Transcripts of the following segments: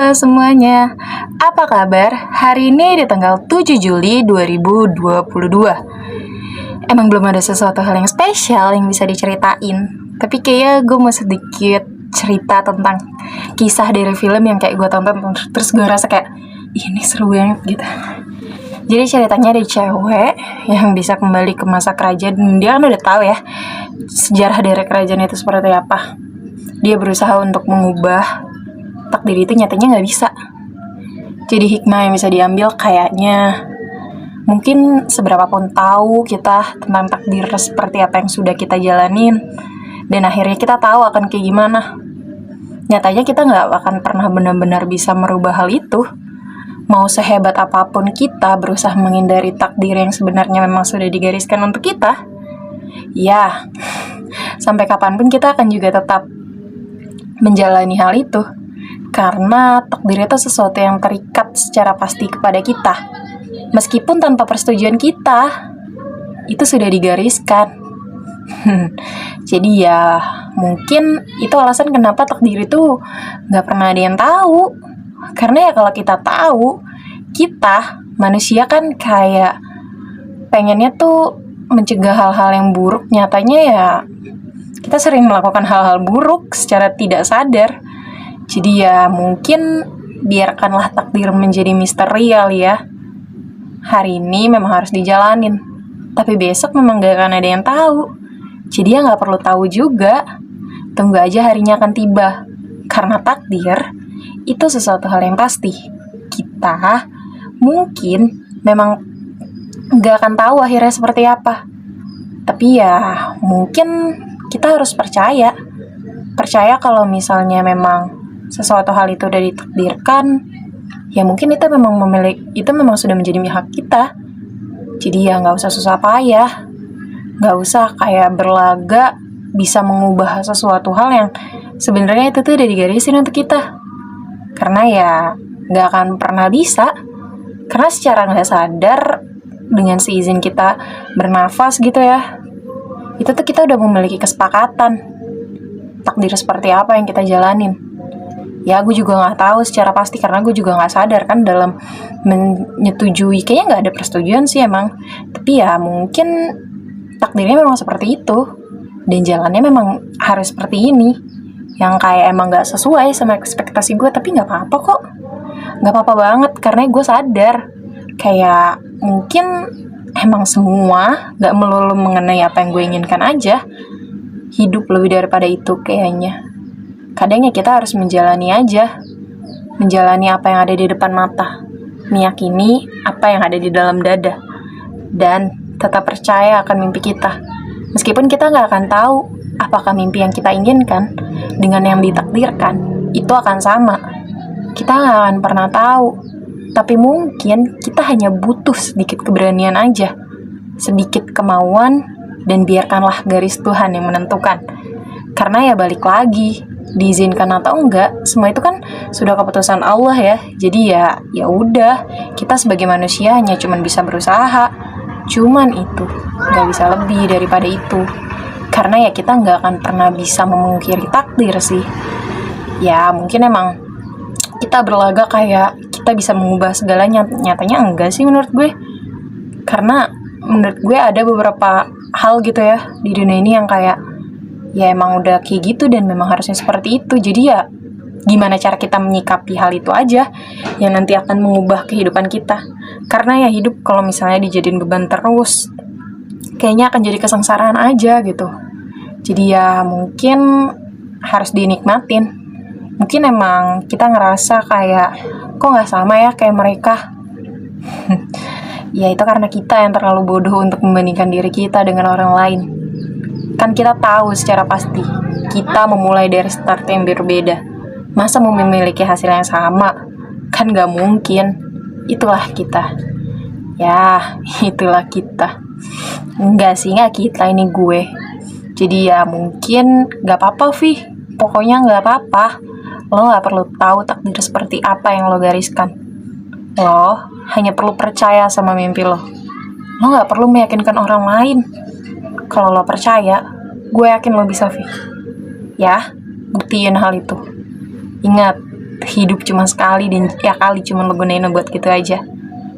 Halo semuanya, apa kabar? Hari ini di tanggal 7 Juli 2022. Emang belum ada sesuatu hal yang spesial yang bisa diceritain, tapi kayaknya gue mau sedikit cerita tentang kisah dari film yang kayak gue tonton, terus gue rasa kayak, ini seru banget gitu. Jadi ceritanya ada cewek yang bisa kembali ke masa kerajaan, dan dia kan udah tahu ya sejarah dari kerajaan itu seperti apa. Dia berusaha untuk mengubah takdir itu, nyatanya nggak bisa. Jadi hikmah yang bisa diambil kayaknya, mungkin seberapapun tahu kita tentang takdir seperti apa yang sudah kita jalanin, dan akhirnya kita tahu akan kayak gimana, nyatanya kita nggak akan pernah benar-benar bisa merubah hal itu. Mau sehebat apapun kita berusaha menghindari takdir yang sebenarnya memang sudah digariskan untuk kita, ya sampai kapanpun kita akan juga tetap menjalani hal itu. Karena takdir itu sesuatu yang terikat secara pasti kepada kita. Meskipun tanpa persetujuan kita, itu sudah digariskan. Jadi ya, mungkin itu alasan kenapa takdir itu gak pernah ada yang tahu. Karena ya kalau kita tahu, kita manusia kan kayak pengennya tuh mencegah hal-hal yang buruk. Nyatanya ya, kita sering melakukan hal-hal buruk secara tidak sadar. Jadi ya mungkin biarkanlah takdir menjadi misteri kali ya. Hari ini memang harus dijalanin, tapi besok memang gak akan ada yang tahu. Jadi ya gak perlu tahu juga. Tunggu aja harinya akan tiba. Karena takdir itu sesuatu hal yang pasti. Kita mungkin memang gak akan tahu akhirnya seperti apa. Tapi ya mungkin kita harus percaya. Percaya kalau misalnya memang sesuatu hal itu udah ditakdirkan, ya mungkin itu memang sudah menjadi hak kita. Jadi ya nggak usah susah payah, nggak usah kayak berlaga bisa mengubah sesuatu hal yang sebenarnya itu tuh udah digarisin untuk kita. Karena ya nggak akan pernah bisa, karena secara nggak sadar dengan seizin kita bernafas gitu ya, itu tuh kita udah memiliki kesepakatan takdir seperti apa yang kita jalanin. Ya gue juga gak tahu secara pasti, karena gue juga gak sadar kan dalam menyetujui. Kayaknya gak ada persetujuan sih emang. Tapi ya mungkin takdirnya memang seperti itu, dan jalannya memang harus seperti ini, yang kayak emang gak sesuai sama ekspektasi gue. Tapi gak apa-apa kok, gak apa-apa banget, karena gue sadar kayak mungkin emang semua gak melulu mengenai apa yang gue inginkan aja. Hidup lebih daripada itu kayaknya. Kadang ya kita harus menjalani aja. Menjalani apa yang ada di depan mata. Meyakini apa yang ada di dalam dada. Dan tetap percaya akan mimpi kita. Meskipun kita gak akan tahu apakah mimpi yang kita inginkan dengan yang ditakdirkan itu akan sama. Kita gak akan pernah tahu. Tapi mungkin kita hanya butuh sedikit keberanian aja. Sedikit kemauan, dan biarkanlah garis Tuhan yang menentukan. Karena ya balik lagi, diizinkan atau enggak, semua itu kan sudah keputusan Allah ya. Jadi ya udah, kita sebagai manusia hanya cuman bisa berusaha. Cuman itu, nggak bisa lebih daripada itu. Karena ya kita nggak akan pernah bisa memungkiri takdir sih. Ya mungkin emang kita berlaga kayak kita bisa mengubah segalanya, nyatanya enggak sih menurut gue. Karena menurut gue ada beberapa hal gitu ya di dunia ini yang kayak ya emang udah kayak gitu dan memang harusnya seperti itu. Jadi ya gimana cara kita menyikapi hal itu aja yang nanti akan mengubah kehidupan kita. Karena ya hidup kalau misalnya dijadiin beban terus, kayaknya akan jadi kesengsaraan aja gitu. Jadi ya mungkin harus dinikmatin. Mungkin emang kita ngerasa kayak kok gak sama ya kayak mereka. Ya itu karena kita yang terlalu bodoh untuk membandingkan diri kita dengan orang lain. Kan kita tahu secara pasti kita memulai dari start yang berbeda. Masa mau memiliki hasil yang sama? Kan gak mungkin. Itulah kita. Ya itulah kita. Enggak sih, gak kita, ini gue. Jadi ya mungkin gak apa-apa Vi. Pokoknya gak apa-apa. Lo gak perlu tahu takdir seperti apa yang lo gariskan. Lo hanya perlu percaya sama mimpi lo. Lo gak perlu meyakinkan orang lain. Kalau lo percaya, gue yakin lo bisa, Vi. Ya, buktiin hal itu. Ingat, hidup cuma sekali dan ya kali cuma lo gunain buat gitu aja.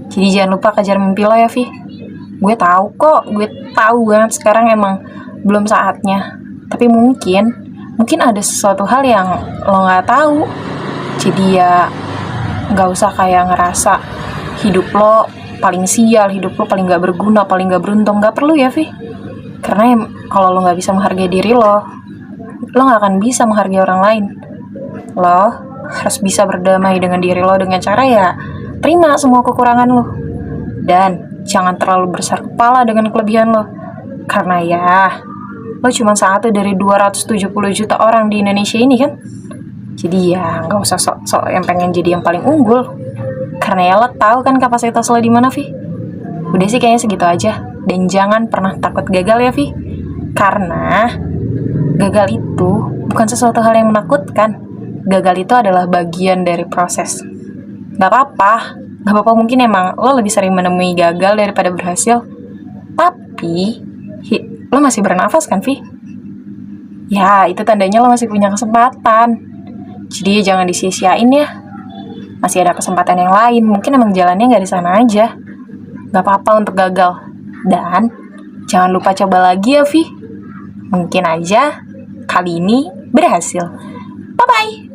Jadi jangan lupa kejar mimpi lo ya, Vi. Gue tahu kok, gue tahu banget sekarang emang belum saatnya. Tapi mungkin ada sesuatu hal yang lo nggak tahu. Jadi ya nggak usah kayak ngerasa hidup lo paling sial, hidup lo paling nggak berguna, paling nggak beruntung. Nggak perlu ya, Vi. Karena kalau lo nggak bisa menghargai diri lo nggak akan bisa menghargai orang lain. Lo harus bisa berdamai dengan diri lo dengan cara ya terima semua kekurangan lo. Dan jangan terlalu besar kepala dengan kelebihan lo. Karena ya, lo cuma satu dari 270 juta orang di Indonesia ini kan. Jadi ya nggak usah sok-sok yang pengen jadi yang paling unggul. Karena ya lo tahu kan kapasitas lo di mana, Vi. Udah sih kayaknya segitu aja. Dan jangan pernah takut gagal ya, Vi. Karena gagal itu bukan sesuatu hal yang menakutkan. Gagal itu adalah bagian dari proses. Gak apa-apa mungkin emang lo lebih sering menemui gagal daripada berhasil. Tapi lo masih bernafas kan, Vi? Ya, itu tandanya lo masih punya kesempatan. Jadi jangan disia-siain ya. Masih ada kesempatan yang lain. Mungkin emang jalannya gak di sana aja. Gak apa-apa untuk gagal. Dan jangan lupa coba lagi ya, Vi. Mungkin aja kali ini berhasil. Bye-bye.